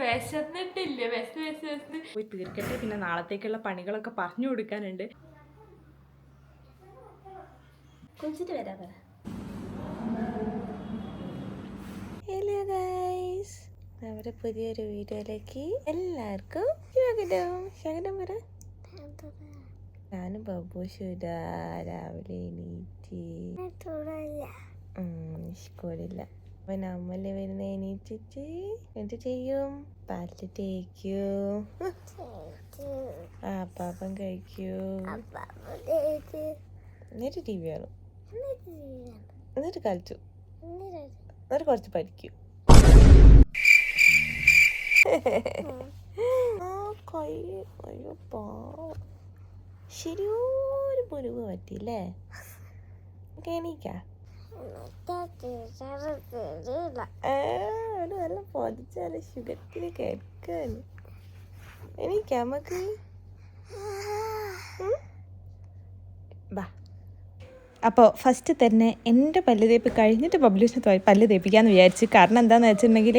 വിശന്നിട്ടില്ല. വിശന്ന് പോയി തീർക്കട്ടെ. പിന്നെ നാളത്തേക്കുള്ള പണികളൊക്കെ പറഞ്ഞു കൊടുക്കാനുണ്ട്. കുളിച്ചിട്ട് വരാ പറ. ഹലോ ഗൈസ്, നമ്മുടെ പുതിയൊരു വീഡിയോയിലേക്ക് എല്ലാവർക്കും സ്വാഗതം. സ്വാഗതം പറ. ഞാനും ബബൂശുരാ രാവിലെ എണീറ്റ് സ്കൂളില്ല. അപ്പൊ നമ്മള് വരുന്ന എണീറ്റിട്ട് എന്ത് ചെയ്യും? പാല് തേക്കും, പാപ്പം കഴിക്കൂ, എന്നിട്ട് ടി വി കാണും, എന്നിട്ട് കളിച്ചു, എന്നിട്ട് കുറച്ച് പഠിക്കും. അയ്യോ ശരിയൊരു പുരുവ് പറ്റില്ലേ? എണീക്കാ നല്ല പൊതിച്ചാല് സുഖത്തിന് കേൾക്കാന്. എണീക്കാ നമുക്ക്. ബാ. അപ്പോൾ ഫസ്റ്റ് തന്നെ എൻ്റെ പല്ല് തേപ്പ് കഴിഞ്ഞിട്ട് ബബ്ലൂസിന് പല്ല് തേപ്പിക്കാമെന്ന് വിചാരിച്ചു. കാരണം എന്താണെന്ന് വെച്ചിട്ടുണ്ടെങ്കിൽ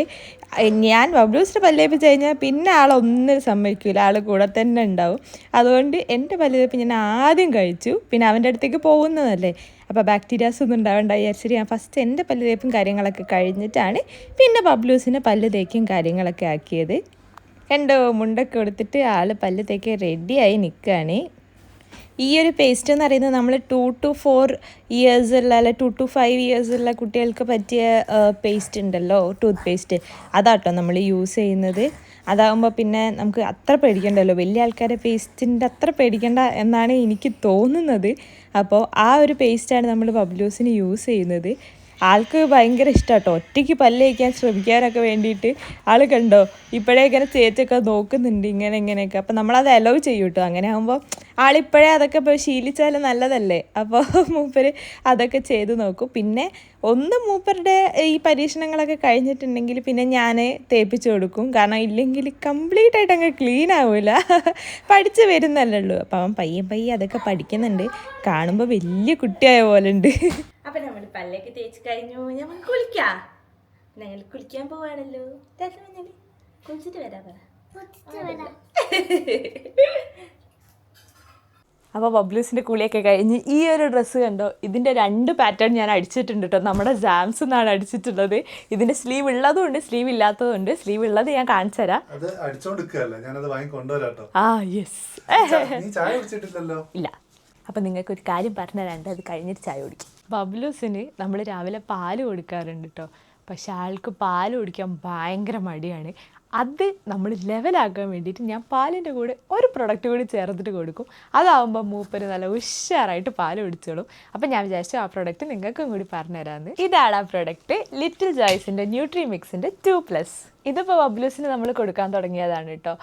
ഞാൻ ബബ്ലൂസിന് പല്ല് തേപ്പിച്ച് കഴിഞ്ഞാൽ പിന്നെ ആളൊന്നിനും സമ്മതിക്കില്ല, ആൾ കൂടെ തന്നെ ഉണ്ടാവും. അതുകൊണ്ട് എൻ്റെ പല്ല് തേപ്പ് ഞാൻ ആദ്യം കഴിച്ചു. പിന്നെ അവൻ്റെ അടുത്തേക്ക് പോകുന്നതല്ലേ, അപ്പോൾ ബാക്ടീരിയാസ് ഒന്നും ഉണ്ടാവേണ്ട വിചാരിച്ചിട്ട് ഞാൻ ഫസ്റ്റ് എൻ്റെ പല്ല് തേപ്പും കാര്യങ്ങളൊക്കെ കഴിഞ്ഞിട്ടാണ് പിന്നെ ബബ്ലൂസിന് പല്ല് തേക്കും കാര്യങ്ങളൊക്കെ ആക്കിയത്. കണ്ടോ, മുണ്ടൊക്കെ കൊടുത്തിട്ട് ആൾ പല്ല് തേക്ക് റെഡിയായി നിൽക്കുകയാണ്. ഈ ഒരു പേസ്റ്റ് എന്ന് പറയുന്നത് നമ്മൾ 2 to 4 years ഉള്ള അല്ലെ 2 to 5 years ഉള്ള കുട്ടികൾക്ക് പറ്റിയ പേസ്റ്റ് ഉണ്ടല്ലോ, ടൂത്ത് പേസ്റ്റ്, അതാട്ടോ നമ്മൾ യൂസ് ചെയ്യുന്നത്. അതാകുമ്പോൾ പിന്നെ നമുക്ക് അത്ര പേടിക്കണ്ടല്ലോ, വലിയ ആൾക്കാരെ പേസ്റ്റിൻ്റെ അത്ര പേടിക്കണ്ട എന്നാണ് എനിക്ക് തോന്നുന്നത്. അപ്പോൾ ആ ഒരു പേസ്റ്റാണ് നമ്മൾ ബബ്ലൂസിന് യൂസ് ചെയ്യുന്നത്. ആൾക്ക് ഭയങ്കര ഇഷ്ടമാട്ടോ ഒറ്റയ്ക്ക് പല്ല് തേക്കാൻ ശ്രമിക്കാനൊക്കെ വേണ്ടിയിട്ട്. ആൾ കണ്ടോ ഇപ്പോഴേ ഇങ്ങനെ ചേച്ചൊക്കെ നോക്കുന്നുണ്ട് ഇങ്ങനെയൊക്കെ. അപ്പോൾ നമ്മളത് അലോ ചെയ്യും കേട്ടോ. അങ്ങനെ ആകുമ്പോൾ ആളിപ്പോഴേ അതൊക്കെ ഇപ്പോൾ ശീലിച്ചാൽ നല്ലതല്ലേ. അപ്പോൾ മൂപ്പര് അതൊക്കെ ചെയ്ത് നോക്കും. പിന്നെ മൂപ്പരുടെ ഈ പരീക്ഷണങ്ങളൊക്കെ കഴിഞ്ഞിട്ടുണ്ടെങ്കിൽ പിന്നെ ഞാൻ തേപ്പിച്ച് കൊടുക്കും. കാരണം ഇല്ലെങ്കിൽ കംപ്ലീറ്റ് ആയിട്ട് അങ്ങ് ക്ലീൻ ആവില്ല, പഠിച്ച് വരുന്നല്ലേ ഉള്ളൂ. അപ്പോൾ അവൻ പയ്യെ അതൊക്കെ പഠിക്കുന്നുണ്ട്. കാണുമ്പോൾ വലിയ കുട്ടിയായ പോലെ ഉണ്ട്. അപ്പം നമ്മൾ പല്ലൊക്കെ തേച്ച് കഴിഞ്ഞു, ഞങ്ങൾ കുളിക്കാം. ഞങ്ങൾ കുളിക്കാൻ പോവാണല്ലോ. കുളിച്ചിട്ട് വരാ പറ. അപ്പോൾ ബബ്ലൂസിൻ്റെ കുളിയൊക്കെ കഴിഞ്ഞ് ഈ ഒരു ഡ്രസ്സ് കണ്ടോ, ഇതിൻ്റെ 2 പാറ്റേൺ ഞാൻ അടിച്ചിട്ടുണ്ട് കേട്ടോ. നമ്മുടെ ജാംസ് എന്നാണ് അടിച്ചിട്ടുള്ളത്. ഇതിൻ്റെ സ്ലീവ് ഉള്ളതും ഉണ്ട്, സ്ലീവ് ഇല്ലാത്തതും ഉണ്ട്. സ്ലീവ് ഉള്ളത് ഞാൻ കാണിച്ചു തരാം. ഇല്ല. അപ്പം നിങ്ങൾക്കൊരു കാര്യം പറഞ്ഞു തരാണ്ട്, അത് കഴിഞ്ഞിട്ട് ചായ കുടിക്കും. ബബ്ലൂസിന് നമ്മൾ രാവിലെ പാല് കൊടുക്കാറുണ്ട് കേട്ടോ. പക്ഷെ ആൾക്ക് പാല് കുടിക്കാൻ ഭയങ്കര മടിയാണ്. അത് നമ്മൾ ലെവലാക്കാൻ വേണ്ടിയിട്ട് ഞാൻ പാലിൻ്റെ കൂടെ ഒരു പ്രൊഡക്റ്റ് കൂടി ചേർത്തിട്ട് കൊടുക്കും. അതാവുമ്പോൾ മൂപ്പര് നല്ല ഉഷാറായിട്ട് പാല് കുടിച്ചോളും. അപ്പം ഞാൻ വിചാരിച്ചു ആ പ്രൊഡക്റ്റ് നിങ്ങൾക്കും കൂടി പറഞ്ഞു തരാമെന്ന്. ഇതാണ് ആ പ്രൊഡക്റ്റ്, ലിറ്റിൽ ജോയ്സിൻ്റെ ന്യൂട്രി മിക്സിൻ്റെ 2+. ഇതിപ്പോൾ ബബ്ലൂസിന് നമ്മൾ കൊടുക്കാൻ തുടങ്ങിയതാണ് കേട്ടോ.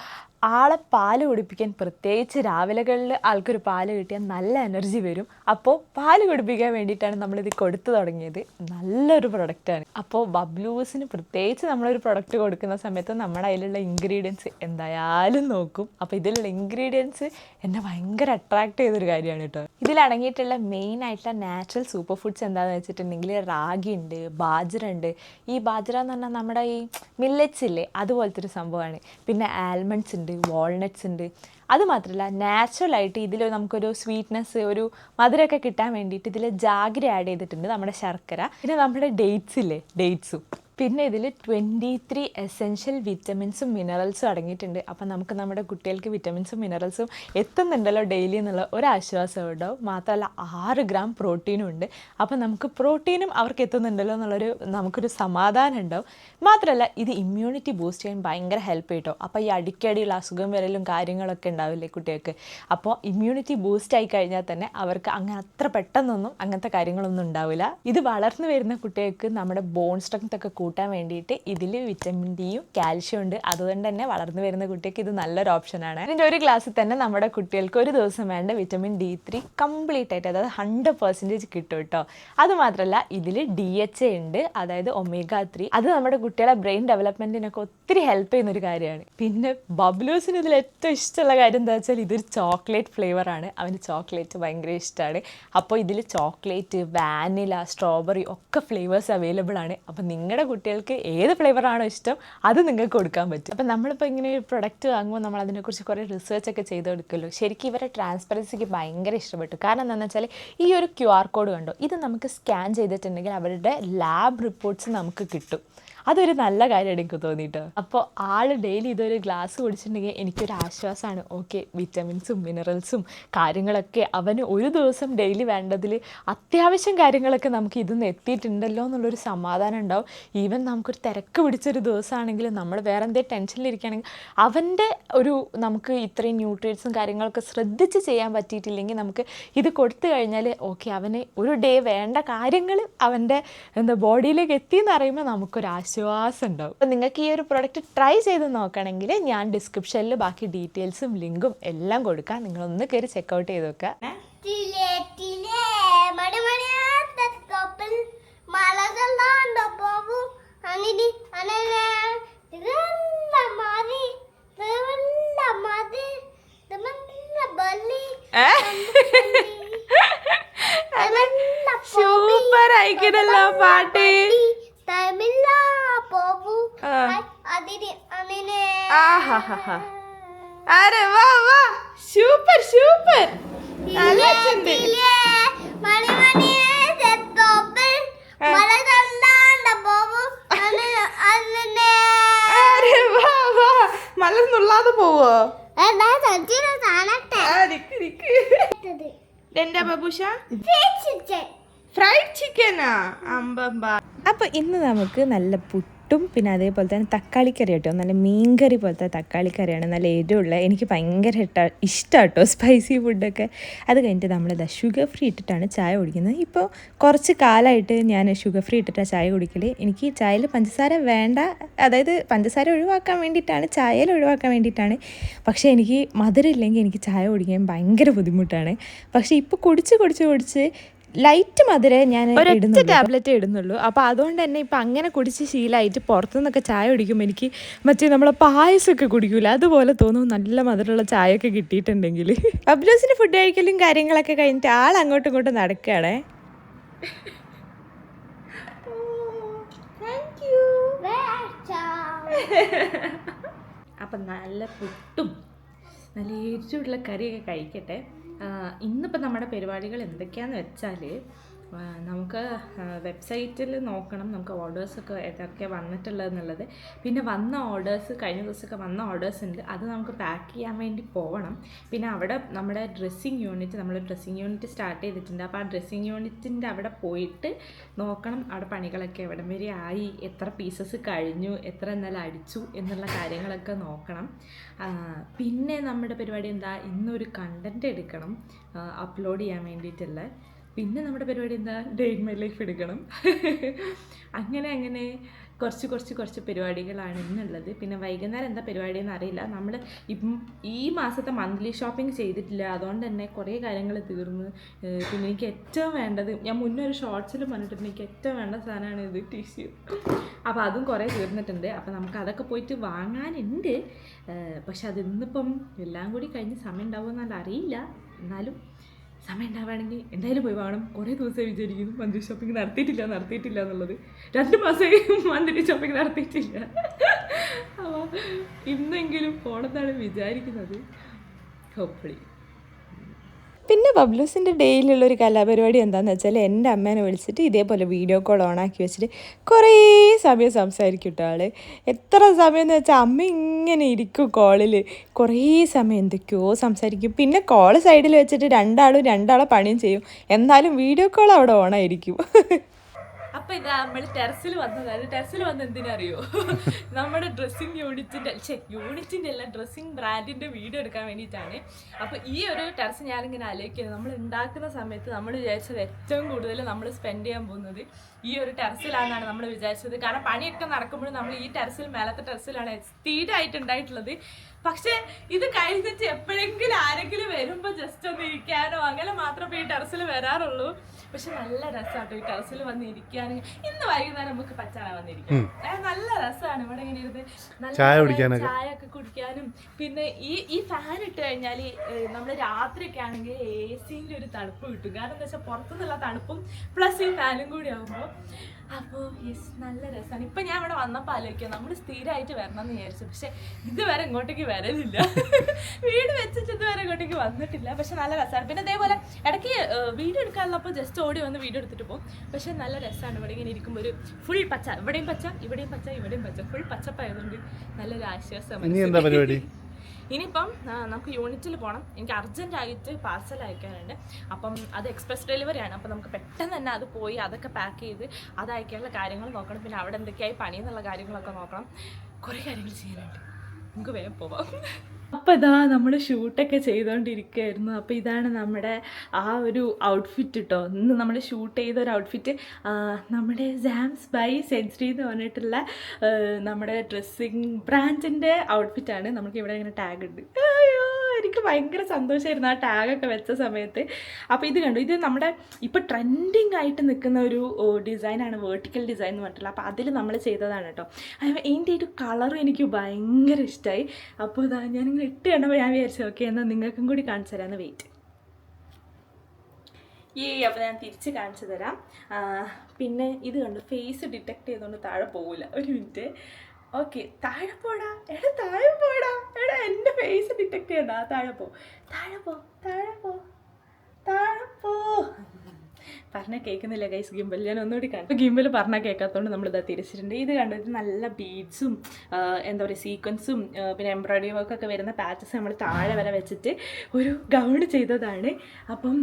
ആളെ പാല് കുടിപ്പിക്കാൻ, പ്രത്യേകിച്ച് രാവിലെകളിൽ ആൾക്കൊരു പാല് കിട്ടിയാൽ നല്ല എനർജി വരും. അപ്പോൾ പാല് കുടിപ്പിക്കാൻ വേണ്ടിയിട്ടാണ് നമ്മളിത് കൊടുത്തു തുടങ്ങിയത്. നല്ലൊരു പ്രൊഡക്റ്റാണ്. അപ്പോൾ ബബ്ലൂസിന് പ്രത്യേകിച്ച് നമ്മളൊരു പ്രൊഡക്റ്റ് കൊടുക്കുന്ന സമയത്ത് നമ്മുടെ അതിലുള്ള ഇൻഗ്രീഡിയൻസ് എന്തായാലും നോക്കും. അപ്പോൾ ഇതിലുള്ള ഇൻഗ്രീഡിയൻസ് എന്നെ ഭയങ്കര അട്രാക്റ്റ് ചെയ്തൊരു കാര്യമാണ് കേട്ടോ. ഇതിലടങ്ങിയിട്ടുള്ള മെയിനായിട്ടുള്ള നാച്ചുറൽ സൂപ്പർ ഫുഡ്സ് എന്താണെന്ന് വെച്ചിട്ടുണ്ടെങ്കിൽ റാഗി ഉണ്ട്, ബാജ്ര ഉണ്ട്. ഈ ബാജ്ര എന്ന് പറഞ്ഞാൽ നമ്മുടെ ഈ മില്ലറ്റ്സ് ഇല്ലേ, അതുപോലത്തെ ഒരു സംഭവമാണ്. പിന്നെ ആൽമണ്ട്സ് ഉണ്ട്, വാൾനട്ട്സ് ഉണ്ട്. അതുമാത്രമല്ല നാച്ചുറലായിട്ട് ഇതിൽ നമുക്കൊരു സ്വീറ്റ്നെസ്, ഒരു മധുരമൊക്കെ കിട്ടാൻ വേണ്ടിയിട്ട് ഇതിൽ ജാഗ്രി ആഡ് ചെയ്തിട്ടുണ്ട്, നമ്മുടെ ശർക്കര. പിന്നെ നമ്മുടെ ഡേറ്റ്സ് ഇല്ലേ, ഡേറ്റ്സും. പിന്നെ ഇതിൽ 23 എസെൻഷ്യൽ വിറ്റമിൻസും മിനറൽസും അടങ്ങിയിട്ടുണ്ട്. അപ്പം നമുക്ക് നമ്മുടെ കുട്ടികൾക്ക് വിറ്റമിൻസും മിനറൽസും എത്തുന്നുണ്ടല്ലോ ഡെയിലി എന്നുള്ള ഒരാശ്വാസം ഉണ്ടാവും. മാത്രമല്ല 6 ഗ്രാം പ്രോട്ടീനും ഉണ്ട്. അപ്പം നമുക്ക് പ്രോട്ടീനും അവർക്ക് എത്തുന്നുണ്ടല്ലോ എന്നുള്ളൊരു നമുക്കൊരു സമാധാനം ഉണ്ടാവും. മാത്രമല്ല ഇത് ഇമ്മ്യൂണിറ്റി ബൂസ്റ്റ് ചെയ്യാൻ ഭയങ്കര ഹെൽപ്പ് ചെയ്യും കേട്ടോ. അപ്പോൾ ഈ അടിക്കടിയുള്ള അസുഖം വരലും കാര്യങ്ങളൊക്കെ ഉണ്ടാവില്ലേ കുട്ടികൾക്ക്, അപ്പോൾ ഇമ്മ്യൂണിറ്റി ബൂസ്റ്റ് ആയി കഴിഞ്ഞാൽ തന്നെ അവർക്ക് അങ്ങനെ അത്ര പെട്ടെന്നൊന്നും അങ്ങനത്തെ കാര്യങ്ങളൊന്നും ഉണ്ടാവില്ല. ഇത് വളർന്നു വരുന്ന കുട്ടികൾക്ക് നമ്മുടെ ബോൺ സ്ട്രെങ്ത് ഒക്കെ കൂട്ടാൻ വേണ്ടിയിട്ട് ഇതിൽ വിറ്റമിൻ ഡിയും കാൽഷ്യം ഉണ്ട്. അതുകൊണ്ട് തന്നെ വളർന്നു വരുന്ന കുട്ടിക്ക് ഇത് നല്ലൊരു ഓപ്ഷനാണ്. ഇതിൻ്റെ ഒരു ഗ്ലാസ്സിൽ തന്നെ നമ്മുടെ കുട്ടികൾക്ക് ഒരു ദിവസം വേണ്ട വിറ്റമിൻ D3 കംപ്ലീറ്റ് ആയിട്ട്, അതായത് 100% കിട്ടും കേട്ടോ. അതുമാത്രമല്ല ഇതിൽ DHA ഉണ്ട്, അതായത് omega-3. അത് നമ്മുടെ കുട്ടികളെ ബ്രെയിൻ ഡെവലപ്മെൻറ്റിനൊക്കെ ഒത്തിരി ഹെൽപ്പ് ചെയ്യുന്നൊരു കാര്യമാണ്. പിന്നെ ബബ്ലൂസിന് ഇതിൽ ഏറ്റവും ഇഷ്ടമുള്ള കാര്യം എന്താ വെച്ചാൽ ഇതൊരു ചോക്ലേറ്റ് ഫ്ലേവറാണ്. അവന് ചോക്ലേറ്റ് ഭയങ്കര ഇഷ്ടമാണ്. അപ്പോൾ ഇതിൽ ചോക്ലേറ്റ്, വാനില, സ്ട്രോബെറി ഒക്കെ ഫ്ലേവേഴ്സ് അവൈലബിൾ ആണ്. അപ്പോൾ നിങ്ങളുടെ കുട്ടികൾക്ക് ഏത് ഫ്ലേവറാണോ ഇഷ്ടം അത് നിങ്ങൾക്ക് കൊടുക്കാൻ പറ്റും. അപ്പം നമ്മളിപ്പോൾ ഇങ്ങനെ ഒരു പ്രൊഡക്റ്റ് വാങ്ങുമ്പോൾ നമ്മൾ അതിനെക്കുറിച്ച് കുറേ റിസർച്ചൊക്കെ ചെയ്തെടുക്കുമല്ലോ. ശരിക്കും ഇവരെ ട്രാൻസ്പെറൻസിക്ക് ഭയങ്കര ഇഷ്ടപ്പെട്ടു. കാരണം എന്താണെന്ന് വെച്ചാൽ ഈ ഒരു QR കോഡ് കണ്ടോ, ഇത് നമുക്ക് സ്കാൻ ചെയ്തിട്ടുണ്ടെങ്കിൽ അവരുടെ ലാബ് റിപ്പോർട്ട്സ് നമുക്ക് കിട്ടും. അതൊരു നല്ല കാര്യമാണ് എനിക്ക് തോന്നിയിട്ട്. അപ്പോൾ ആൾ ഡെയിലി ഇതൊരു ഗ്ലാസ് കുടിച്ചിട്ടുണ്ടെങ്കിൽ എനിക്കൊരു ആശ്വാസമാണ്. ഓക്കെ, വിറ്റമിൻസും മിനറൽസും കാര്യങ്ങളൊക്കെ അവന് ഒരു ദിവസം ഡെയിലി വേണ്ടതിൽ അത്യാവശ്യം കാര്യങ്ങളൊക്കെ നമുക്ക് ഇതൊന്ന് എത്തിയിട്ടുണ്ടല്ലോ എന്നുള്ളൊരു സമാധാനം ഉണ്ടാവും. ഈവൻ നമുക്കൊരു തിരക്ക് പിടിച്ചൊരു ദിവസമാണെങ്കിലും നമ്മൾ വേറെ എന്തെങ്കിലും ടെൻഷനിലിരിക്കുകയാണെങ്കിൽ അവൻ്റെ നമുക്ക് ഇത്രയും ന്യൂട്രിയൻസും കാര്യങ്ങളൊക്കെ ശ്രദ്ധിച്ച് ചെയ്യാൻ പറ്റിയിട്ടില്ലെങ്കിൽ നമുക്ക് ഇത് കൊടുത്തു കഴിഞ്ഞാൽ ഓക്കെ, അവന് ഒരു ഡേ വേണ്ട കാര്യങ്ങൾ അവൻ്റെ ബോഡിയിലേക്ക് എത്തിയെന്ന് അറിയുമ്പോൾ നമുക്കൊരു ആശ്വാസം ഉണ്ടാവും. അപ്പോൾ നിങ്ങൾക്ക് ഈ ഒരു പ്രോഡക്റ്റ് ട്രൈ ചെയ്ത് നോക്കണമെങ്കിൽ ഞാൻ ഡിസ്ക്രിപ്ഷനിൽ ബാക്കി ഡീറ്റെയിൽസും ലിങ്കും എല്ലാം കൊടുക്കാം. നിങ്ങളൊന്ന് കയറി ചെക്കൗട്ട് ചെയ്ത് നോക്കുക. സൂപ്പർ ആയിക്കണല്ലോ പാട്ട്. അരെ വാ വാ, സൂപ്പർ സൂപ്പർ. മലർന്നുള്ളാതെ പോവോ? എന്താ ബാബുഷ? ഫ്രൈഡ് ചിക്കനാ? അമ്പമ്പ. അപ്പോൾ ഇന്ന് നമുക്ക് നല്ല പുട്ടും പിന്നെ അതേപോലെ തന്നെ തക്കാളിക്കറി കേട്ടോ, നല്ല മീൻകറി പോലത്തെ തക്കാളിക്കറിയാണ്, നല്ല എരിവുള്ള. എനിക്ക് ഭയങ്കര ഇഷ്ടം കേട്ടോ സ്പൈസി ഫുഡൊക്കെ. അത് കഴിഞ്ഞിട്ട് നമ്മളിതാ ഷുഗർ ഫ്രീ ഇട്ടിട്ടാണ് ചായ കുടിക്കുന്നത്. ഇപ്പോൾ കുറച്ച് കാലമായിട്ട് ഞാൻ ഷുഗർ ഫ്രീ ഇട്ടിട്ടാണ് ചായ കുടിക്കൽ. എനിക്ക് ചായയിൽ പഞ്ചസാര വേണ്ട, അതായത് പഞ്ചസാര ഒഴിവാക്കാൻ വേണ്ടിയിട്ടാണ്, ചായയിൽ ഒഴിവാക്കാൻ വേണ്ടിയിട്ടാണ്. പക്ഷേ എനിക്ക് മധുരം ഇല്ലെങ്കിൽ എനിക്ക് ചായ കുടിക്കാൻ ഭയങ്കര ബുദ്ധിമുട്ടാണ്. പക്ഷേ ഇപ്പോൾ കുടിച്ച് ലൈറ്റ് മധുരം ഞാൻ ഒരൊറ്റ ടാബ്ലറ്റ് ഇടുന്നുള്ളൂ. അപ്പോൾ അതുകൊണ്ട് തന്നെ ഇപ്പം അങ്ങനെ കുടിച്ച് ശീലമായിട്ട് പുറത്തുനിന്നൊക്കെ ചായ കുടിക്കുമ്പോൾ എനിക്ക് മറ്റേ നമ്മളെ പായസമൊക്കെ കുടിക്കൂല അതുപോലെ തോന്നും, നല്ല മധുരമുള്ള ചായയൊക്കെ കിട്ടിയിട്ടുണ്ടെങ്കിൽ. അബ്ലൂസിന് ഫുഡ് കഴിക്കലും കാര്യങ്ങളൊക്കെ കഴിഞ്ഞിട്ട് ആൾ അങ്ങോട്ടും ഇങ്ങോട്ടും നടക്കുകയാണേ. അപ്പം നല്ല പുട്ടും നല്ല എരിവുള്ള കറിയൊക്കെ കഴിക്കട്ടെ. ഇന്നിപ്പോൾ നമ്മുടെ പരിപാടികൾ എന്തൊക്കെയാണെന്ന് വെച്ചാൽ, നമുക്ക് വെബ്സൈറ്റിൽ നോക്കണം നമുക്ക് ഓർഡേഴ്സൊക്കെ ഏതൊക്കെ വന്നിട്ടുള്ളതെന്നുള്ളത്. പിന്നെ വന്ന ഓർഡേഴ്സ്, കഴിഞ്ഞ ദിവസമൊക്കെ വന്ന ഓർഡേഴ്സ് ഉണ്ട്, അത് നമുക്ക് പാക്ക് ചെയ്യാൻ വേണ്ടി പോകണം. പിന്നെ അവിടെ നമ്മുടെ ഡ്രസ്സിങ് യൂണിറ്റ് സ്റ്റാർട്ട് ചെയ്തിട്ടുണ്ട്. അപ്പോൾ ആ ഡ്രസ്സിങ് യൂണിറ്റിൻ്റെ അവിടെ പോയിട്ട് നോക്കണം അവിടെ പണികളൊക്കെ എവിടം വരെ ആയി, എത്ര പീസസ് കഴിഞ്ഞു, എത്ര എന്നാലും അടിച്ചു എന്നുള്ള കാര്യങ്ങളൊക്കെ നോക്കണം. പിന്നെ നമ്മുടെ പരിപാടി എന്താ, ഇന്നൊരു കണ്ടൻറ്റ് എടുക്കണം അപ്ലോഡ് ചെയ്യാൻ വേണ്ടിയിട്ടുള്ള. പിന്നെ നമ്മുടെ പരിപാടി എന്താ, ഡേ ഇൻ മൈ ലൈഫ് എടുക്കണം. അങ്ങനെ കുറച്ച് പരിപാടികളാണ് ഇന്നുള്ളത്. പിന്നെ വൈകുന്നേരം എന്താ പരിപാടി എന്ന് അറിയില്ല. നമ്മൾ ഈ മാസത്തെ മന്ത്ലി ഷോപ്പിംഗ് ചെയ്തിട്ടില്ല, അതുകൊണ്ട് തന്നെ കുറേ കാര്യങ്ങൾ തീർന്ന്. പിന്നെ എനിക്ക് ഏറ്റവും വേണ്ടത്, ഞാൻ മുന്നേ ഒരു ഷോർട്സിൽ പറഞ്ഞിട്ടുണ്ട്, എനിക്ക് ഏറ്റവും വേണ്ട സാധനമാണ് ഇത്, ടിഷ്യൂ. അപ്പോൾ അതും കുറേ തീർന്നിട്ടുണ്ട്. അപ്പോൾ നമുക്ക് അതൊക്കെ പോയിട്ട് വാങ്ങാനുണ്ട്. പക്ഷെ അത് ഇന്നിപ്പം എല്ലാം കൂടി കഴിഞ്ഞ് സമയം ഉണ്ടാവുമെന്നല്ല അറിയില്ല. എന്നാലും സമയം ഉണ്ടാവുകയാണെങ്കിൽ എന്തായാലും പോയി വാങ്ങണം. കുറേ ദിവസമായി വിചാരിക്കുന്നു മന്ത്ലി ഷോപ്പിംഗ് നടത്തിയിട്ടില്ല എന്നുള്ളത്. 2 മാസമായി മന്ത്ലി ഷോപ്പിംഗ് നടത്തിയിട്ടില്ല. അപ്പോൾ ഇന്നെങ്കിലും പോകണമെന്നാണ് വിചാരിക്കുന്നത്, ഹോപ്പ്ഫുള്ളി. പിന്നെ ബബ്ലൂസിൻ്റെ ഡെയിലിയുള്ളൊരു കലാപരിപാടി എന്താണെന്ന് വെച്ചാൽ, എൻ്റെ അമ്മേനെ വിളിച്ചിട്ട് ഇതേപോലെ വീഡിയോ കോൾ ഓണാക്കി വെച്ചിട്ട് കുറേ സമയം സംസാരിക്കും കേട്ടോ ആൾ. എത്ര സമയം എന്ന് വെച്ചാൽ അമ്മ ഇങ്ങനെ ഇരിക്കും കോളിൽ, കുറേ സമയം എന്തൊക്കെയോ സംസാരിക്കും. പിന്നെ കോൾ സൈഡിൽ വെച്ചിട്ട് രണ്ടാളെ പണിയും ചെയ്യും, എന്നാലും വീഡിയോ കോൾ അവിടെ ഓണായിരിക്കും. അപ്പോൾ ഇതാ നമ്മൾ ടെറസിൽ വന്ന് എന്തിനറിയോ, നമ്മുടെ ഡ്രസ്സിങ് യൂണിറ്റിൻ്റെ അല്ല, ഡ്രസ്സിങ് ബ്രാൻഡിൻ്റെ വീഡിയോ എടുക്കാൻ വേണ്ടിയിട്ടാണ്. അപ്പോൾ ഈ ഒരു ടെറസ് ഞാനിങ്ങനെ ആലോചിക്കുന്നത്, നമ്മൾ ഉണ്ടാക്കുന്ന സമയത്ത് നമ്മൾ വിചാരിച്ചത് ഏറ്റവും കൂടുതൽ നമ്മൾ സ്പെൻഡ് ചെയ്യാൻ പോകുന്നത് ഈ ഒരു ടെറസിലാണെന്നാണ് നമ്മൾ വിചാരിച്ചത്. കാരണം പണിയൊക്കെ നടക്കുമ്പോഴും നമ്മൾ ഈ മേലത്തെ ടെറസിലാണ് സ്ഥിരമായിട്ട് ഉണ്ടായിട്ടുള്ളത്. പക്ഷെ ഇത് കഴിഞ്ഞിട്ട് എപ്പോഴെങ്കിലും ആരെങ്കിലും വരുമ്പോ ജസ്റ്റ് ഒന്ന് ഇരിക്കാനോ അങ്ങനെ മാത്രമേ ഈ ടെറസിൽ വരാറുള്ളൂ. പക്ഷെ നല്ല രസമാട്ടോ ഈ ടെറസിൽ വന്ന് ഇരിക്കാനും. ഇന്ന് വൈകുന്നേരം നമുക്ക് പച്ചാണ വന്നിരിക്കാം, നല്ല രസമാണ് ഇവിടെ ഇങ്ങനെ ഇരുന്ന് നല്ല ചായ ഒക്കെ കുടിക്കാനും. പിന്നെ ഈ ഫാൻ ഇട്ട് കഴിഞ്ഞാൽ നമ്മൾ രാത്രിയൊക്കെ ആണെങ്കിൽ AC-ന്റെ ഒരു തണുപ്പ് കിട്ടും. കാരണം എന്താ വെച്ചാൽ പുറത്തുനിന്നുള്ള തണുപ്പും പ്ലസ് ഈ ഫാനും കൂടി ആകുമ്പോൾ അപ്പോൾ യെസ് നല്ല രസമാണ്. ഇപ്പം ഞാൻ ഇവിടെ വന്നപ്പോൾ ആലോചിക്കുക നമ്മൾ സ്ഥിരമായിട്ട് വരണം എന്ന് വിചാരിച്ചു, പക്ഷെ ഇതുവരെ ഇങ്ങോട്ടേക്ക് വരലില്ല. വീട് വെച്ചിട്ട് ഇതുവരെ ഇങ്ങോട്ടേക്ക് വന്നിട്ടില്ല. പക്ഷെ നല്ല രസമാണ്. പിന്നെ അതേപോലെ ഇടയ്ക്ക് വീഡിയോ എടുക്കാനുള്ളപ്പോൾ ജസ്റ്റ് ഓടി വന്ന് വീഡിയോ എടുത്തിട്ട് പോകും. പക്ഷെ നല്ല രസമാണ് ഇവിടെ ഇങ്ങനെ ഇരിക്കുമ്പോൾ ഒരു ഫുൾ പച്ച, ഇവിടെയും പച്ച ഇവിടെയും പച്ച ഇവിടെയും പച്ച, ഫുൾ പച്ചപ്പായതുകൊണ്ട് നല്ലൊരു ആശ്വാസമാണ്. ഇനിയിപ്പം നമുക്ക് യൂണിറ്റിൽ പോകണം. എനിക്ക് അർജൻറ്റായിട്ട് പാർസൽ അയക്കാനുണ്ട്. അപ്പം അത് എക്സ്പ്രസ് ഡെലിവറിയാണ്. അപ്പം നമുക്ക് പെട്ടെന്ന് തന്നെ അത് പോയി അതൊക്കെ പാക്ക് ചെയ്ത് അത് അയക്കാനുള്ള കാര്യങ്ങൾ നോക്കണം. പിന്നെ അവിടെ എന്തൊക്കെയായി പണി എന്നുള്ള കാര്യങ്ങളൊക്കെ നോക്കണം. കുറേ കാര്യങ്ങൾ ചെയ്യാനുണ്ട്. നമുക്ക് വേഗം പോവാം. അപ്പോൾ ഇതാ നമ്മൾ ഷൂട്ടൊക്കെ ചെയ്തുകൊണ്ടിരിക്കുകയായിരുന്നു. അപ്പോൾ ഇതാണ് നമ്മുടെ ആ ഒരു ഔട്ട്ഫിറ്റ് കേട്ടോ. ഇന്ന് നമ്മൾ ഷൂട്ട് ചെയ്ത ഒരു ഔട്ട്ഫിറ്റ് നമ്മുടെ സാംസ് ബൈ സെൻസ്രി എന്ന് പറഞ്ഞിട്ടുള്ള നമ്മുടെ ഡ്രസ്സിങ് ബ്രാൻഡിൻ്റെ ഔട്ട്ഫിറ്റാണ്. നമുക്ക് ഇവിടെ ഇങ്ങനെ ടാഗ് ഉണ്ട്. അയ്യോ എനിക്ക് ഭയങ്കര സന്തോഷമായിരുന്നു ആ ടാഗൊക്കെ വെച്ച സമയത്ത്. അപ്പോൾ ഇത് കണ്ടു, ഇത് നമ്മുടെ ഇപ്പോൾ ട്രെൻഡിങ് ആയിട്ട് നിൽക്കുന്ന ഒരു ഡിസൈനാണ്, വേർട്ടിക്കൽ ഡിസൈൻ എന്ന് പറഞ്ഞിട്ടുള്ള. അപ്പോൾ അതിൽ നമ്മൾ ചെയ്തതാണ് കേട്ടോ. അതിൻ്റെ ഒരു കളറും എനിക്ക് ഭയങ്കര ഇഷ്ടമായി. അപ്പോൾ ഇതാ ഞാനിങ്ങനെ ഇട്ട് കണ്ടപ്പോൾ ഞാൻ വിചാരിച്ചു ഓക്കെ എന്നാൽ നിങ്ങൾക്കും കൂടി കാണിച്ചു തരാമെന്ന്. വെയിറ്റ് അപ്പോൾ ഞാൻ തിരിച്ച് കാണിച്ചു തരാം. പിന്നെ ഇത് കണ്ടു ഫേസ് ഡിറ്റക്ട് ചെയ്തുകൊണ്ട് താഴെ പോകില്ല. ഒരു മിനിറ്റ്. ഓക്കെ താഴെ പോടാ, എടാ താഴെ പോടാ, എടാ എൻ്റെ ഫേസ് ഡിറ്റക്ട് ചെയ്യണ്ട. താഴെ പോ താഴെ പോ താഴെ പോ താഴെ പോ. പറഞ്ഞാൽ കേൾക്കുന്നില്ല ഗൈസ് ഗിംബൽ. ഞാൻ ഒന്നുകൂടി കാണും. ഗിംബൽ പറഞ്ഞാൽ കേൾക്കാത്തതുകൊണ്ട് നമ്മളിതാ തിരിച്ചിട്ടുണ്ട്. ഇത് കണ്ടത് നല്ല ബീഡ്സും എന്താ പറയുക സീക്വൻസും പിന്നെ എംബ്രോയിഡറി വർക്കൊക്കെ വരുന്ന പാച്ചസ് നമ്മൾ താഴെ വരെ വെച്ചിട്ട് ഒരു ഗൗൺ ചെയ്തതാണ്. അപ്പം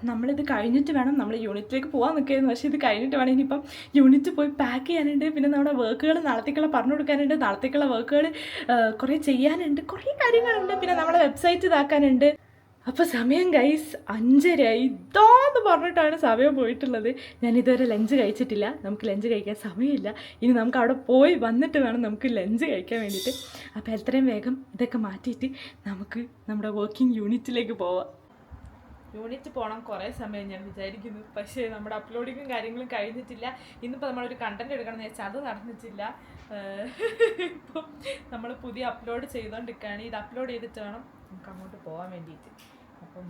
നമ്മളിത് കഴിഞ്ഞിട്ട് വേണം, നമ്മൾ യൂണിറ്റിലേക്ക് പോകാൻ നിൽക്കുകയായിരുന്നു. പക്ഷേ ഇത് കഴിഞ്ഞിട്ട് വേണം ഇനിയിപ്പം യൂണിറ്റ് പോയി പാക്ക് ചെയ്യാനുണ്ട്. പിന്നെ നമ്മുടെ വർക്കുകൾ നാളത്തേക്കുള്ള പറഞ്ഞു കൊടുക്കാനുണ്ട്. നാളത്തേക്കുള്ള വർക്കുകൾ കുറേ ചെയ്യാനുണ്ട്, കുറേ കാര്യങ്ങളുണ്ട്. പിന്നെ നമ്മളെ വെബ്സൈറ്റ് ഇതാക്കാനുണ്ട്. അപ്പോൾ സമയം ഗൈസ് 5:30 ഇതാന്ന് പറഞ്ഞിട്ടാണ് സമയം പോയിട്ടുള്ളത്. ഞാൻ ഇതുവരെ ലഞ്ച് കഴിച്ചിട്ടില്ല. നമുക്ക് ലഞ്ച് കഴിക്കാൻ സമയമില്ല. ഇനി നമുക്ക് അവിടെ പോയി വന്നിട്ട് വേണം നമുക്ക് ലഞ്ച് കഴിക്കാൻ വേണ്ടിയിട്ട്. അപ്പോൾ എത്രയും വേഗം ഇതൊക്കെ മാറ്റിയിട്ട് നമുക്ക് നമ്മുടെ വർക്കിംഗ് യൂണിറ്റിലേക്ക് പോവാം. യൂണിറ്റ് പോകണം കുറേ സമയം ഞാൻ വിചാരിക്കുന്നു. പക്ഷേ നമ്മുടെ അപ്ലോഡിങ്ങും കാര്യങ്ങളും കഴിഞ്ഞിട്ടില്ല. ഇന്നിപ്പോൾ നമ്മളൊരു കണ്ടൻറ് എടുക്കണം എന്ന് വെച്ചാൽ അത് നടന്നിട്ടില്ല. ഇപ്പം നമ്മൾ പുതിയ അപ്ലോഡ് ചെയ്തുകൊണ്ടിരിക്കുകയാണ്. ഇത് അപ്ലോഡ് ചെയ്തിട്ട് വേണം നമുക്ക് അങ്ങോട്ട് പോകാൻ വേണ്ടിയിട്ട്. അപ്പം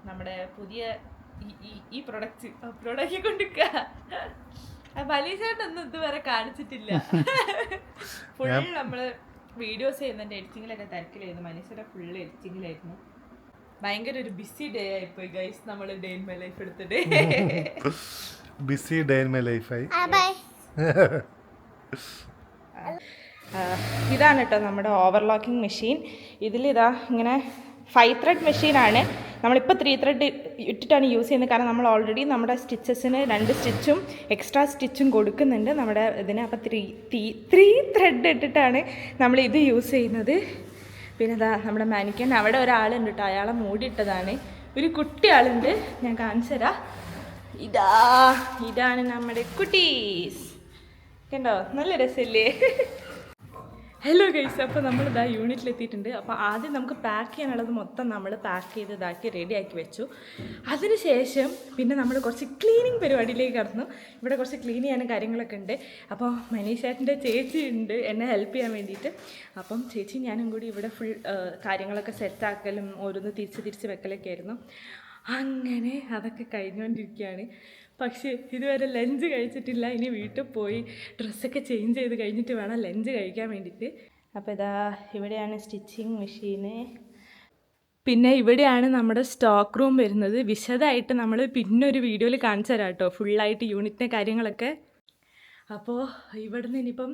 നമ്മുടെ പുതിയ ഈ പ്രൊഡക്റ്റ് അപ്ലോഡ് ആക്കിക്കൊണ്ടിരിക്കുക. മലീഷേട്ടൊന്നും ഇതുവരെ കാണിച്ചിട്ടില്ല. ഫുൾ നമ്മൾ വീഡിയോസ് ചെയ്യുന്നതിൻ്റെ എഡിറ്റിങ്ങിലൊക്കെ തിരക്കിലായിരുന്നു. മലീഷയുടെ ഫുൾ എഡിറ്റിങ്ങിലായിരുന്നു. ഭയങ്കര ഒരു ബിസി ഡേ ആയിപ്പോയി ഗൈസ്. നമ്മൾ ഡേ ഇൻ മൈ ലൈഫ് എടുത്തിട്ട് ബിസി ഡേ ഇൻ മൈ ലൈഫായി. ഇതാണ് കേട്ടോ നമ്മുടെ ഓവർലോക്കിംഗ് മെഷീൻ. ഇതിലിതാ ഇങ്ങനെ 5 ത്രെഡ് മെഷീനാണ്. നമ്മളിപ്പോൾ 3 ത്രെഡ് ഇട്ടിട്ടാണ് യൂസ് ചെയ്യുന്നത്. കാരണം നമ്മൾ ഓൾറെഡി നമ്മുടെ സ്റ്റിച്ചസിന് 2 സ്റ്റിച്ചും എക്സ്ട്രാ സ്റ്റിച്ചും കൊടുക്കുന്നുണ്ട് നമ്മുടെ ഇതിന്. അപ്പോൾ 3 ത്രെഡ് ഇട്ടിട്ടാണ് നമ്മൾ ഇത് യൂസ് ചെയ്യുന്നത്. പിന്നെ ഇതാ നമ്മുടെ മാനിക്കൻ അവിടെ ഒരാളുണ്ട് കേട്ടോ, അയാളെ മൂടിയിട്ടതാണ്. ഒരു കുട്ടി ആളുണ്ട്, ഞാൻ കാണിച്ചു തരാം. ഇതാണ് നമ്മുടെ കുട്ടീസ്. കണ്ടോ നല്ല രസമില്ലേ? ഹലോ ഗൈസ്, അപ്പോൾ നമ്മളിതാ യൂണിറ്റിലെത്തിയിട്ടുണ്ട്. അപ്പോൾ ആദ്യം നമുക്ക് പാക്ക് ചെയ്യാനുള്ളത് മൊത്തം നമ്മൾ പാക്ക് ചെയ്ത് ഇതാക്കി റെഡിയാക്കി വെച്ചു. അതിനുശേഷം പിന്നെ നമ്മൾ കുറച്ച് ക്ലീനിങ് പരിപാടിയിലേക്ക് കടന്നു. ഇവിടെ കുറച്ച് ക്ലീൻ ചെയ്യാനും കാര്യങ്ങളൊക്കെ ഉണ്ട്. അപ്പോൾ മനീഷേട്ടൻ്റെ ചേച്ചി ഉണ്ട് എന്നെ ഹെൽപ്പ് ചെയ്യാൻ വേണ്ടിയിട്ട്. അപ്പം ചേച്ചി ഞാനും കൂടി ഇവിടെ ഫുൾ കാര്യങ്ങളൊക്കെ സെറ്റാക്കലും ഓരോന്ന് തിരിച്ച് വെക്കലൊക്കെ ആയിരുന്നു. അങ്ങനെ അതൊക്കെ കഴിഞ്ഞുകൊണ്ടിരിക്കുകയാണ്. പക്ഷേ ഇതുവരെ ലഞ്ച് കഴിച്ചിട്ടില്ല. ഇനി വീട്ടിൽ പോയി ഡ്രസ്സൊക്കെ ചേഞ്ച് ചെയ്ത് കഴിഞ്ഞിട്ട് വേണം ലഞ്ച് കഴിക്കാൻ വേണ്ടിയിട്ട്. അപ്പോൾ ഇതാ ഇവിടെയാണ് സ്റ്റിച്ചിങ് മെഷീന്. പിന്നെ ഇവിടെയാണ് നമ്മുടെ സ്റ്റോക്ക് റൂം വരുന്നത്. വിശദമായിട്ട് നമ്മൾ പിന്നെ ഒരു വീഡിയോയിൽ കാണിച്ചു തരാം കേട്ടോ, ഫുള്ളായിട്ട് യൂണിറ്റിൻ്റെ കാര്യങ്ങളൊക്കെ. അപ്പോൾ ഇവിടുന്ന് ഇനിയിപ്പം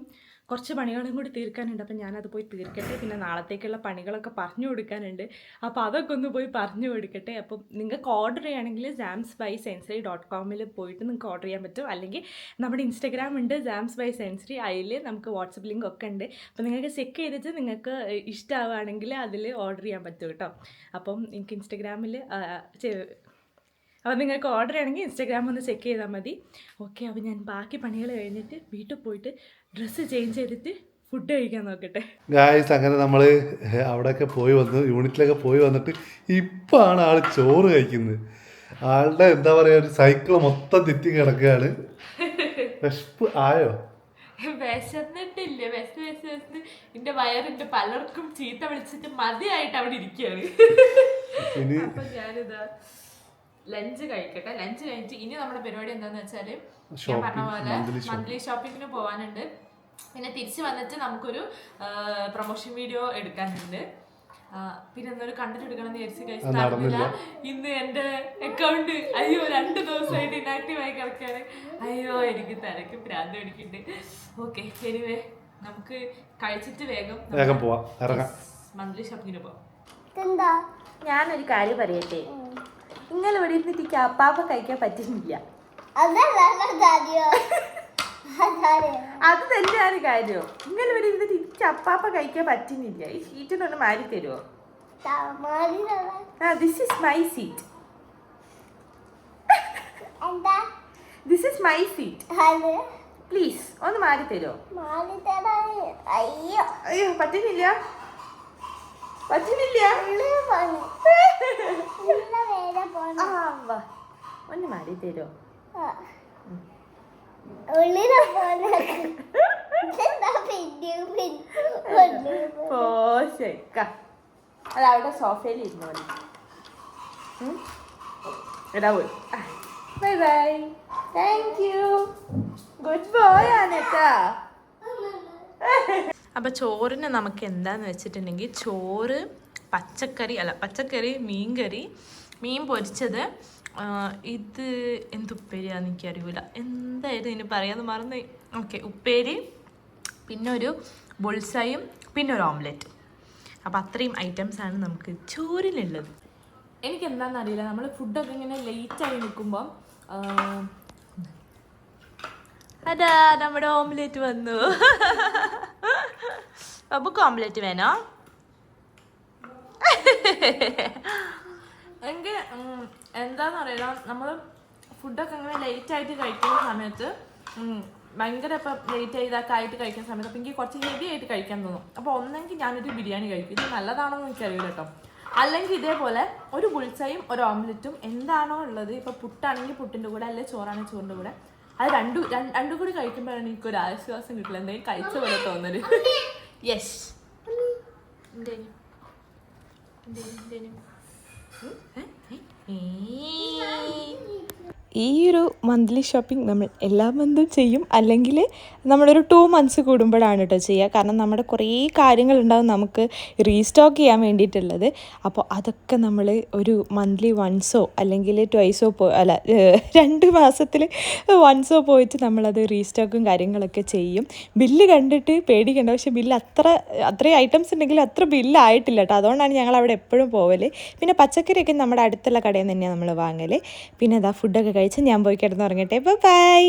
കുറച്ച് പണികളും കൂടി തീർക്കാനുണ്ട്. അപ്പം ഞാനത് പോയി തീർക്കട്ടെ. പിന്നെ നാളത്തേക്കുള്ള പണികളൊക്കെ പറഞ്ഞു കൊടുക്കാനുണ്ട്. അപ്പോൾ അതൊക്കെ ഒന്ന് പോയി പറഞ്ഞു കൊടുക്കട്ടെ. അപ്പം നിങ്ങൾക്ക് ഓർഡർ ചെയ്യുകയാണെങ്കിൽ zamsbysensory.com പോയിട്ട് നിങ്ങൾക്ക് ഓർഡർ ചെയ്യാൻ പറ്റും. അല്ലെങ്കിൽ നമ്മുടെ ഇൻസ്റ്റാഗ്രാം ഉണ്ട് zamsbysensory, അതിൽ നമുക്ക് വാട്സപ്പ് ലിങ്ക് ഒക്കെ ഉണ്ട്. അപ്പോൾ നിങ്ങൾക്ക് ചെക്ക് ചെയ്തിട്ട് നിങ്ങൾക്ക് ഇഷ്ടമാവുകയാണെങ്കിൽ അതിൽ ഓർഡർ ചെയ്യാൻ പറ്റും കേട്ടോ. അപ്പം എനിക്ക് ഇൻസ്റ്റാഗ്രാമിൽ അപ്പോൾ നിങ്ങൾക്ക് ഓർഡർ ചെയ്യണമെങ്കിൽ ഇൻസ്റ്റാഗ്രാം ഒന്ന് ചെക്ക് ചെയ്താൽ മതി. ഓക്കെ, അപ്പോൾ ഞാൻ ബാക്കി പണികൾ കഴിഞ്ഞിട്ട് വീട്ടിൽ പോയിട്ട് ഡ്രസ്സ് ചേഞ്ച് ചെയ്തിട്ട് ഫുഡ് കഴിക്കാൻ നോക്കട്ടെ. ഗായ്സ് അങ്ങനെ നമ്മൾ അവിടെയൊക്കെ പോയി വന്നു, യൂണിറ്റിലൊക്കെ പോയി വന്നിട്ട് ഇപ്പാണ് ആൾ ചോറ് കഴിക്കുന്നത്. ആളുടെ എന്താ പറയുക, ഒരു സൈക്കിൾ മൊത്തം തെറ്റി കിടക്കുകയാണ്. വിശപ്പ് ആയോ? വിശന്നിട്ടില്ല, വിശന്ന് എന്റെ വയറിന്റെ പലർക്കും ചീത്ത വിളിച്ചിട്ട് മതിയായിട്ട് അവിടെ ഇരിക്കുകയാണ്. അപ്പൊ ഞാനിതാ ലഞ്ച് കഴിക്കട്ടെ. ലഞ്ച് കഴിച്ച് ഇനി നമ്മുടെ പരിപാടി എന്താന്ന് വെച്ചാല് ഞാൻ പറഞ്ഞ പോലെ മന്ത്ലി ഷോപ്പിങ്ങിന് പോവാനുണ്ട്. പിന്നെ തിരിച്ച് വന്നിട്ട് നമുക്കൊരു പ്രൊമോഷൻ വീഡിയോ എടുക്കാനുണ്ട്. പിന്നെ എന്തൊരു കണ്ടന്റ് എടുക്കണം വിചാരിച്ച് കഴിച്ച് നടന്നില്ല. ഇന്ന് എന്റെ അക്കൗണ്ട് 2 ദിവസമായിട്ട് ഇനാക്റ്റീവ് ആയി കിടക്കാണ്. എനിക്ക് തലക്ക് ഭ്രാന്ത് പിടിക്കുന്നുണ്ട്. ഓക്കെ, എനിവേ നമുക്ക് കഴിച്ചിട്ട് വേഗം പോവാം, മന്ത്ലി ഷോപ്പിങ്ങിന് പോവാം. ഞാനൊരു കാര്യം പറയട്ടെ, ഇന്നലെ ഇവിടെ ഇരുന്നിട്ട് അപ്പാപ്പ കഴിക്കാൻ പറ്റുന്നില്ല. അത് തന്നെയാണ് കാര്യം. ഇന്നലെ ഇവിടെ ഇരുന്നിട്ട് എനിക്ക് അപ്പാപ്പ കഴിക്കാൻ പറ്റുന്നില്ല. ഈ ഷീറ്റിനൊന്ന് മാറി തരുമോ? This is my seat. This is my seat. Please ഒന്ന് മാറി തരുമോ? അയ്യോ പറ്റുന്നില്ല. ഒന്ന് മാറി തരുമോ? അതവിടെ സോഫയിൽ ഇരുന്നു മതി. എടാ പോയി. Bye bye. Thank you. Good boy ആനേട്ടാ. അപ്പം ചോറിന് നമുക്ക് എന്താന്ന് വെച്ചിട്ടുണ്ടെങ്കിൽ ചോറ്, പച്ചക്കറി, മീൻകറി, മീൻ പൊരിച്ചത്, ഇത് എന്തുപ്പേരിയാന്ന് എനിക്കറിയില്ല, എന്തായാലും ഇതിന് പറയാമെന്ന് മറന്നു. ഓക്കെ, ഉപ്പേരി, പിന്നെ ഒരു ബുൾസയും, പിന്നെ ഒരു ഓംലെറ്റ്. അപ്പം അത്രയും ഐറ്റംസാണ് നമുക്ക് ചോറിനുള്ളത്. എനിക്കെന്താണെന്നറിയില്ല, നമ്മൾ ഫുഡൊക്കെ ഇങ്ങനെ ലേറ്റായി നിൽക്കുമ്പം അതാ നമ്മുടെ ഓംലെറ്റ് വന്നു. നമുക്ക് ഓംലെറ്റ് വേണോ? എനിക്ക് എന്താണെന്നറിയില്ല, നമ്മൾ ഫുഡൊക്കെ ഇങ്ങനെ ലേറ്റായിട്ട് കഴിക്കുന്ന സമയത്ത് ഭയങ്കര ഇപ്പം ലേറ്റായി ഇതൊക്കെ ആയിട്ട് കഴിക്കുന്ന സമയത്ത് അപ്പം എനിക്ക് കുറച്ച് ഹെവി ആയിട്ട് കഴിക്കാൻ തോന്നും. അപ്പോൾ ഒന്നെങ്കിൽ ഞാനൊരു ബിരിയാണി കഴിക്കും. ഇത് നല്ലതാണെന്ന് എനിക്കറിയില്ല കേട്ടോ. അല്ലെങ്കിൽ ഇതേപോലെ ഒരു ബുൾസയും ഒരു ഓംലെറ്റും എന്താണോ ഉള്ളത്, ഇപ്പോൾ പുട്ടാണെങ്കിൽ പുട്ടിൻ്റെ കൂടെ, അല്ലെങ്കിൽ ചോറാണെങ്കിൽ ചോറിൻ്റെ കൂടെ, അത് രണ്ടും കൂടി കഴിക്കുമ്പോഴാണ് എനിക്കൊരു ആശ്വാസം കിട്ടില്ല, എന്തെങ്കിലും കഴിച്ച പോലെ തോന്നല്. യെസ്, ഈ ഒരു മന്ത്ലി ഷോപ്പിംഗ് നമ്മൾ എല്ലാ മന്തും ചെയ്യും, അല്ലെങ്കിൽ നമ്മളൊരു 2 months കൂടുമ്പോഴാണ് കേട്ടോ ചെയ്യുക. കാരണം നമ്മുടെ കുറേ കാര്യങ്ങളുണ്ടാവും നമുക്ക് റീസ്റ്റോക്ക് ചെയ്യാൻ വേണ്ടിയിട്ടുള്ളത്. അപ്പോൾ അതൊക്കെ നമ്മൾ ഒരു മന്ത്ലി വൺസോ അല്ലെങ്കിൽ 2 മാസത്തിൽ 1 പോയിട്ട് നമ്മളത് റീസ്റ്റോക്കും കാര്യങ്ങളൊക്കെ ചെയ്യും. ബില്ല് കണ്ടിട്ട് പേടിക്കണ്ട, പക്ഷേ ബില്ല് അത്രയും ഐറ്റംസ് ഉണ്ടെങ്കിൽ അത്ര ബില്ലായിട്ടില്ല കേട്ടോ. അതുകൊണ്ടാണ് ഞങ്ങൾ അവിടെ എപ്പോഴും പോവൽ. പിന്നെ പച്ചക്കറിയൊക്കെ നമ്മുടെ അടുത്തുള്ള കടയിൽ നിന്ന് തന്നെയാണ് നമ്മൾ വാങ്ങൽ. പിന്നെ അതാ ഫുഡൊക്കെ കഴിച്ച് ഞാൻ പോയി കിടന്നുറങ്ങട്ടെ. ബൈ.